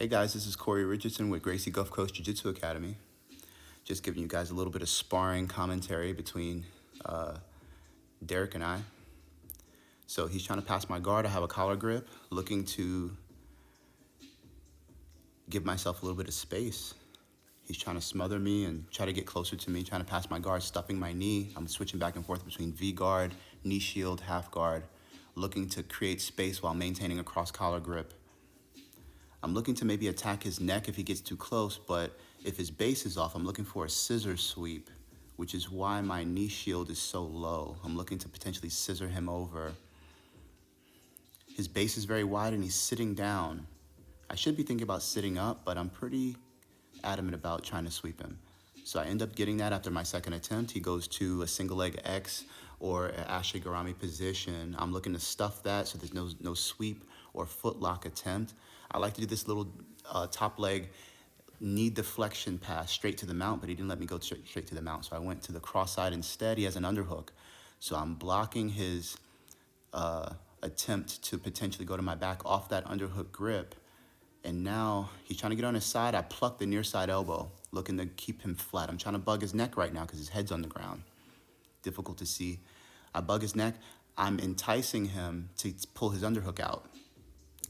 Hey guys, this is Corey Richardson with Gracie Gulf Coast Jiu-Jitsu Academy. Just giving you guys a little bit of sparring commentary between Derek and I. So he's trying to pass my guard. I have a collar grip, looking to give myself a little bit of space. He's trying to smother me and try to get closer to me, trying to pass my guard, stuffing my knee. I'm switching back and forth between V-guard, knee shield, half guard, looking to create space while maintaining a cross-collar grip. I'm looking to maybe attack his neck if he gets too close, but if his base is off, I'm looking for a scissor sweep, which is why my knee shield is so low. I'm looking to potentially scissor him over. His base is very wide and he's sitting down. I should be thinking about sitting up, but I'm pretty adamant about trying to sweep him. So I end up getting that after my second attempt. He goes to a single leg X or an Ashley Garami position. I'm looking to stuff that so there's no sweep or foot lock attempt. I like to do this little top leg knee deflection pass straight to the mount, but he didn't let me go straight to the mount. So I went to the cross side instead. He has an underhook. So I'm blocking his attempt to potentially go to my back off that underhook grip. And now he's trying to get on his side. I pluck the near side elbow, looking to keep him flat. I'm trying to bug his neck right now because his head's on the ground. Difficult to see. I bug his neck. I'm enticing him to pull his underhook out.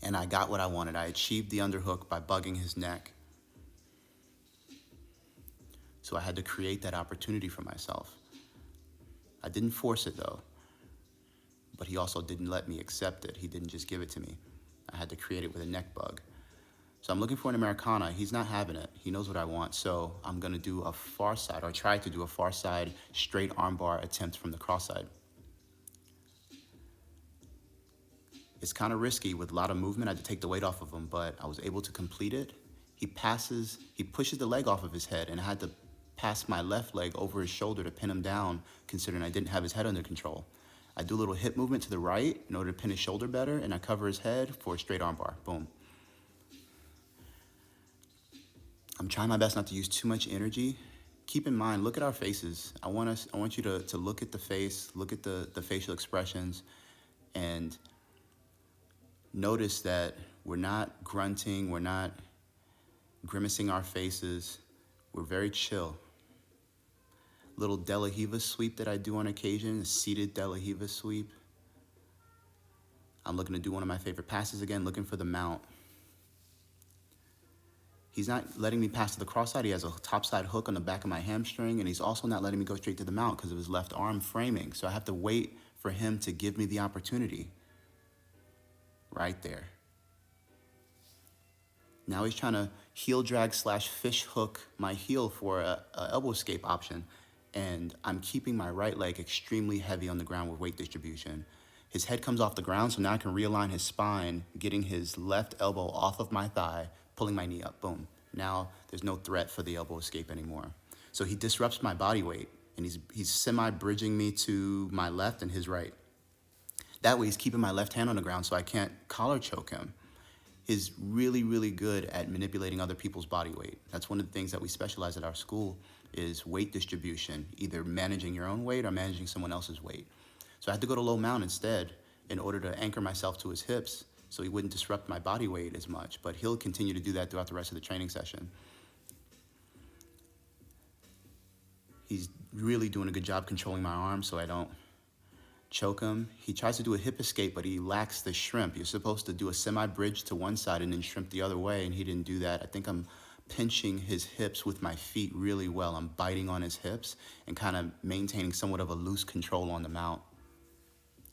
And I got what I wanted. I achieved the underhook by bugging his neck. So I had to create that opportunity for myself. I didn't force it though, but he also didn't let me accept it. He didn't just give it to me. I had to create it with a neck bug. So I'm looking for an Americana. He's not having it. He knows what I want. So I'm gonna do a far side, or try to do a far side straight armbar attempt from the cross side. It's kind of risky with a lot of movement. I had to take the weight off of him, but I was able to complete it. He pushes the leg off of his head, and I had to pass my left leg over his shoulder to pin him down, considering I didn't have his head under control. I do a little hip movement to the right in order to pin his shoulder better, and I cover his head for a straight armbar. Boom. I'm trying my best not to use too much energy. Keep in mind, look at our faces. I want you to look at the face, look at the facial expressions, and notice that we're not grunting, we're not grimacing our faces. We're very chill. Little De La Hiva sweep that I do on occasion, a seated De La Hiva sweep. I'm looking to do one of my favorite passes again, looking for the mount. He's not letting me pass to the cross side. He has a topside hook on the back of my hamstring, and he's also not letting me go straight to the mount because of his left arm framing. So I have to wait for him to give me the opportunity. Right there. Now he's trying to heel drag / fish hook my heel for a elbow escape option, and I'm keeping my right leg extremely heavy on the ground with weight distribution. His head comes off the ground, so now I can realign his spine, getting his left elbow off of my thigh, pulling my knee up, boom. Now there's no threat for the elbow escape anymore. So he disrupts my body weight, and he's semi-bridging me to my left and his right. That way he's keeping my left hand on the ground so I can't collar choke him. He's really, really good at manipulating other people's body weight. That's one of the things that we specialize at our school is weight distribution, either managing your own weight or managing someone else's weight. So I had to go to low mount instead in order to anchor myself to his hips so he wouldn't disrupt my body weight as much, but he'll continue to do that throughout the rest of the training session. He's really doing a good job controlling my arm so I don't choke him. He tries to do a hip escape, but he lacks the shrimp. You're supposed to do a semi-bridge to one side and then shrimp the other way, and he didn't do that. I think I'm pinching his hips with my feet really well. I'm biting on his hips and kind of maintaining somewhat of a loose control on the mount.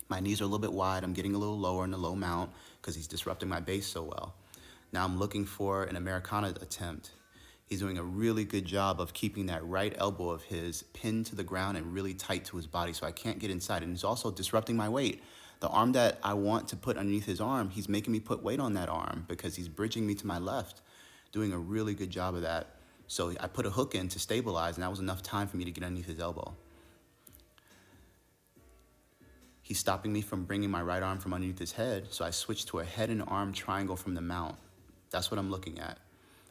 My knees are a little bit wide. I'm getting a little lower in the low mount because he's disrupting my base so well. Now I'm looking for an Americana attempt. He's doing a really good job of keeping that right elbow of his pinned to the ground and really tight to his body so I can't get inside. And he's also disrupting my weight. The arm that I want to put underneath his arm, he's making me put weight on that arm because he's bridging me to my left, doing a really good job of that. So I put a hook in to stabilize, and that was enough time for me to get underneath his elbow. He's stopping me from bringing my right arm from underneath his head, so I switched to a head and arm triangle from the mount. That's what I'm looking at.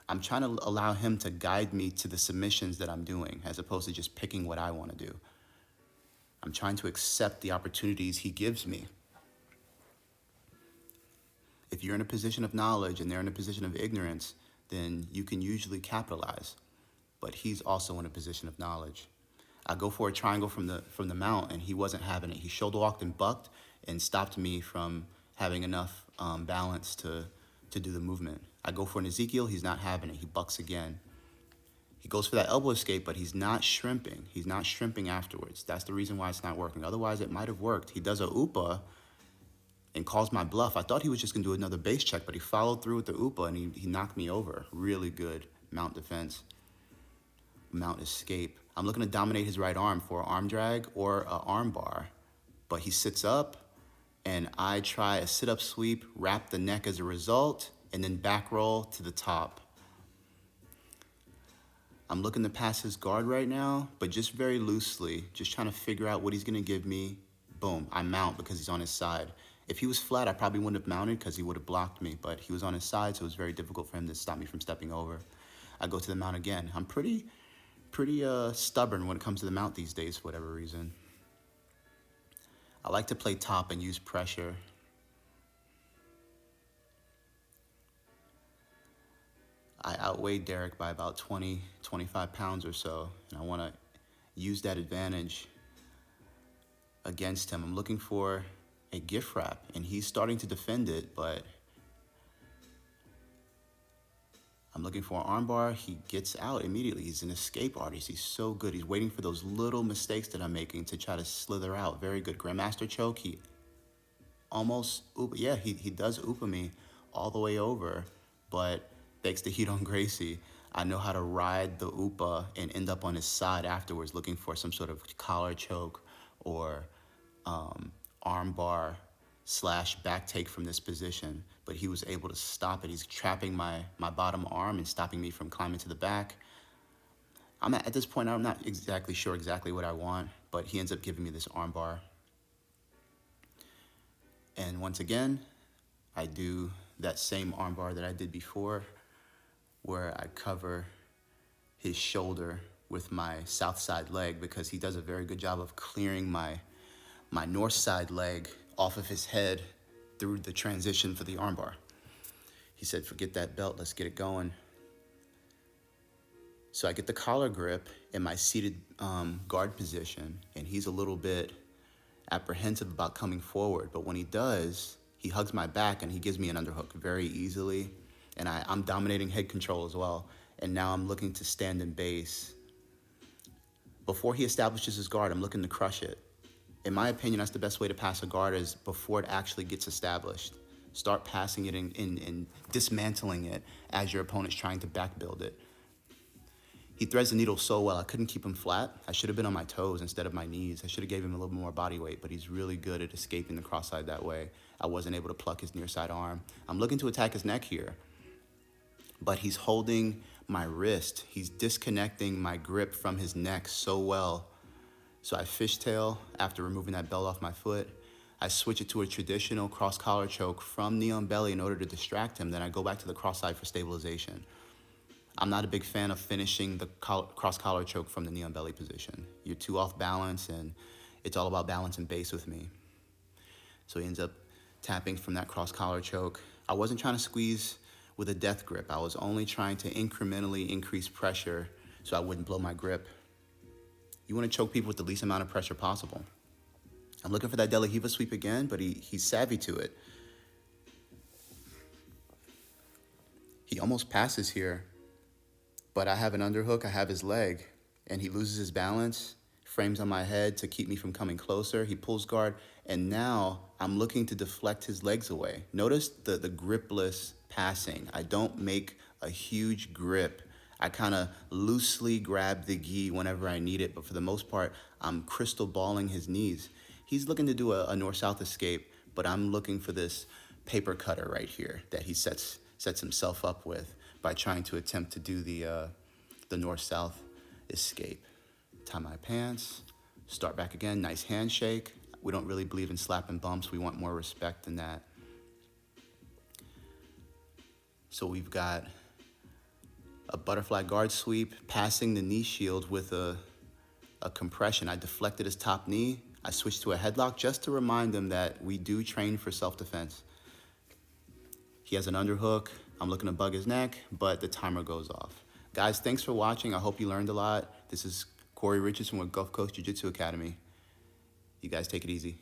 I'm trying to allow him to guide me to the submissions that I'm doing as opposed to just picking what I want to do. I'm trying to accept the opportunities he gives me. If you're in a position of knowledge and they're in a position of ignorance, then you can usually capitalize. But he's also in a position of knowledge. I go for a triangle from the mount, and he wasn't having it. He shoulder walked and bucked and stopped me from having enough balance to do the movement. I go for an Ezekiel, he's not having it. He bucks again. He goes for that elbow escape, but he's not shrimping. He's not shrimping afterwards. That's the reason why it's not working. Otherwise, it might have worked. He does a upa and calls my bluff. I thought he was just going to do another base check, but he followed through with the upa, and he knocked me over. Really good mount defense, mount escape. I'm looking to dominate his right arm for an arm drag or an arm bar, but he sits up, and I try a sit-up sweep, wrap the neck as a result, and then back roll to the top. I'm looking to pass his guard right now, but just very loosely, just trying to figure out what he's gonna give me. Boom, I mount because he's on his side. If he was flat, I probably wouldn't have mounted because he would have blocked me, but he was on his side, so it was very difficult for him to stop me from stepping over. I go to the mount again. I'm pretty stubborn when it comes to the mount these days for whatever reason. I like to play top and use pressure. I outweighed Derek by about 20, 25 pounds or so, and I want to use that advantage against him. I'm looking for a gift wrap, and he's starting to defend it, but I'm looking for an armbar. He gets out immediately. He's an escape artist. He's so good. He's waiting for those little mistakes that I'm making to try to slither out. Very good. Grandmaster choke. He almost, he does upa me all the way over, but thanks to heat on Gracie, I know how to ride the upa and end up on his side afterwards looking for some sort of collar choke or arm bar / back take from this position, but he was able to stop it. He's trapping my bottom arm and stopping me from climbing to the back. At this point, I'm not exactly sure what I want, but he ends up giving me this arm bar. And once again, I do that same arm bar that I did before, where I cover his shoulder with my south side leg because he does a very good job of clearing my north side leg off of his head through the transition for the armbar. He said, forget that belt, let's get it going. So I get the collar grip in my seated guard position, and he's a little bit apprehensive about coming forward, but when he does, he hugs my back and he gives me an underhook very easily, and I'm dominating head control as well, and now I'm looking to stand in base. Before he establishes his guard, I'm looking to crush it. In my opinion, that's the best way to pass a guard, is before it actually gets established. Start passing it and dismantling it as your opponent's trying to back build it. He threads the needle so well, I couldn't keep him flat. I should have been on my toes instead of my knees. I should have gave him a little bit more body weight, but he's really good at escaping the cross side that way. I wasn't able to pluck his near side arm. I'm looking to attack his neck here, but he's holding my wrist. He's disconnecting my grip from his neck so well. So I fishtail after removing that belt off my foot. I switch it to a traditional cross collar choke from knee on belly in order to distract him. Then I go back to the cross side for stabilization. I'm not a big fan of finishing the cross collar choke from the knee on belly position. You're too off balance, and it's all about balance and base with me. So he ends up tapping from that cross collar choke. I wasn't trying to squeeze with a death grip. I was only trying to incrementally increase pressure so I wouldn't blow my grip. You want to choke people with the least amount of pressure possible. I'm looking for that De La Riva sweep again, but he's savvy to it. He almost passes here, but I have an underhook, I have his leg, and he loses his balance, frames on my head to keep me from coming closer. He pulls guard, and now I'm looking to deflect his legs away. Notice the gripless passing. I don't make a huge grip. I kind of loosely grab the gi whenever I need it, but for the most part, I'm crystal balling his knees. He's looking to do a north-south escape, but I'm looking for this paper cutter right here that he sets himself up with by trying to attempt to do the north-south escape. Tie my pants, start back again, nice handshake. We don't really believe in slapping bumps. We want more respect than that. So we've got a butterfly guard sweep, passing the knee shield with a compression. I deflected his top knee. I switched to a headlock just to remind him that we do train for self-defense. He has an underhook. I'm looking to bug his neck, but the timer goes off. Guys, thanks for watching. I hope you learned a lot. This is Corey Richardson with Gulf Coast Jiu-Jitsu Academy. You guys take it easy.